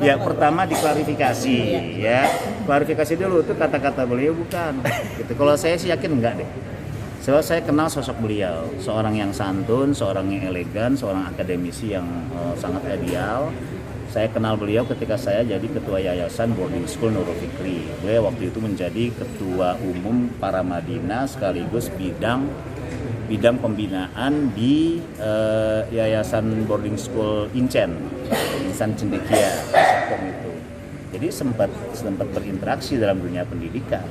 Ya pertama diklarifikasi ya. Klarifikasi dulu itu kata-kata beliau bukan. Gitu. Kalau saya sih yakin enggak deh. Sebab saya kenal sosok beliau, seorang yang santun, seorang yang elegan, seorang akademisi yang sangat ideal. Saya kenal beliau ketika saya jadi ketua yayasan boarding school Nurul Fikri. Beliau waktu itu menjadi ketua umum Paramadina sekaligus bidang pembinaan di yayasan boarding school Insan Cendekia itu. Jadi sempat berinteraksi dalam dunia pendidikan.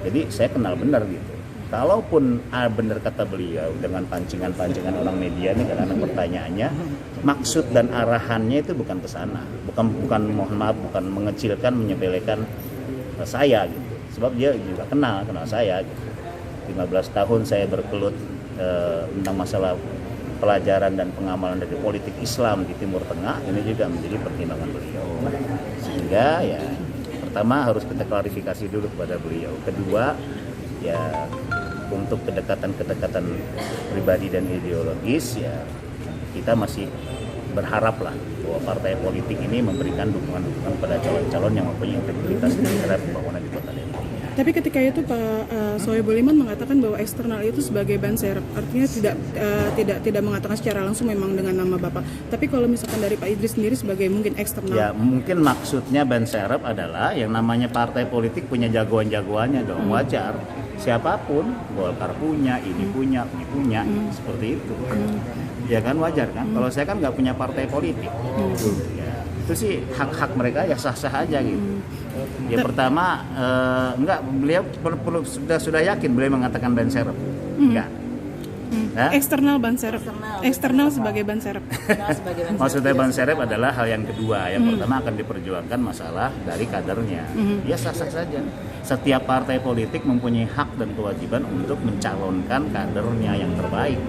Jadi saya kenal benar gitu. Kalaupun benar kata beliau dengan pancingan-pancingan orang media nih karena pertanyaannya, maksud dan arahannya itu bukan ke sana, bukan mohon maaf, bukan mengecilkan, menyepelekan saya gitu. Sebab dia juga kenal saya gitu. 15 tahun saya berkelut tentang masalah pelajaran dan pengamalan dari politik Islam di Timur Tengah, ini juga menjadi pertimbangan beliau. Sehingga ya pertama harus kita klarifikasi dulu kepada beliau. Kedua, ya untuk kedekatan pribadi dan ideologis ya kita masih berharap lah bahwa partai politik ini memberikan dukungan pada calon-calon yang mempunyai integritas terhadap pembangunan di Kota Depok. Tapi ketika itu Pak Sohibul Iman mengatakan bahwa eksternal itu sebagai ban serep, artinya tidak mengatakan secara langsung memang dengan nama Bapak. Tapi kalau misalkan dari Pak Idris sendiri sebagai mungkin eksternal. Ya mungkin maksudnya ban serep adalah yang namanya partai politik punya jagoan-jagoannya dong, wajar. Siapapun, Golkar punya, ini punya, seperti itu. Ya kan wajar kan? Kalau saya kan nggak punya partai politik. Ya, itu sih hak-hak mereka ya sah-sah aja gitu. Ya pertama beliau sudah yakin beliau mengatakan ban serep. Enggak. Eksternal ban serep. Eksternal sebagai ban serep. Maksudnya ban serep adalah hal yang kedua. Yang pertama akan diperjuangkan masalah dari kadernya. Ya sah-sah saja. Setiap partai politik mempunyai hak dan kewajiban untuk mencalonkan kadernya yang terbaik.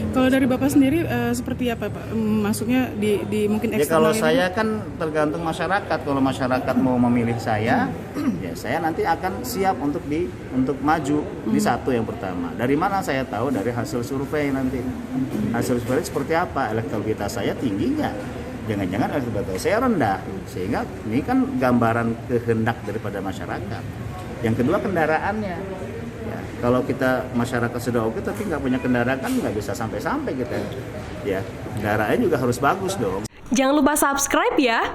Kalau dari Bapak sendiri seperti apa Pak? Maksudnya di mungkin eksternal. Ya kalau saya kan tergantung masyarakat. Kalau masyarakat mau memilih saya, ya saya nanti akan siap untuk maju di satu yang pertama. Dari mana saya tahu? Dari hasil survei nanti. Hasil survei seperti apa? Elektabilitas saya tinggi nggak? Jangan-jangan elektabilitas saya rendah. Sehingga ini kan gambaran kehendak daripada masyarakat. Yang kedua kendaraannya. Ya, kalau kita masyarakat sudah oke tapi nggak punya kendaraan kan nggak bisa sampai-sampai kita. Ya, kendaraannya juga harus bagus dong. Jangan lupa subscribe ya.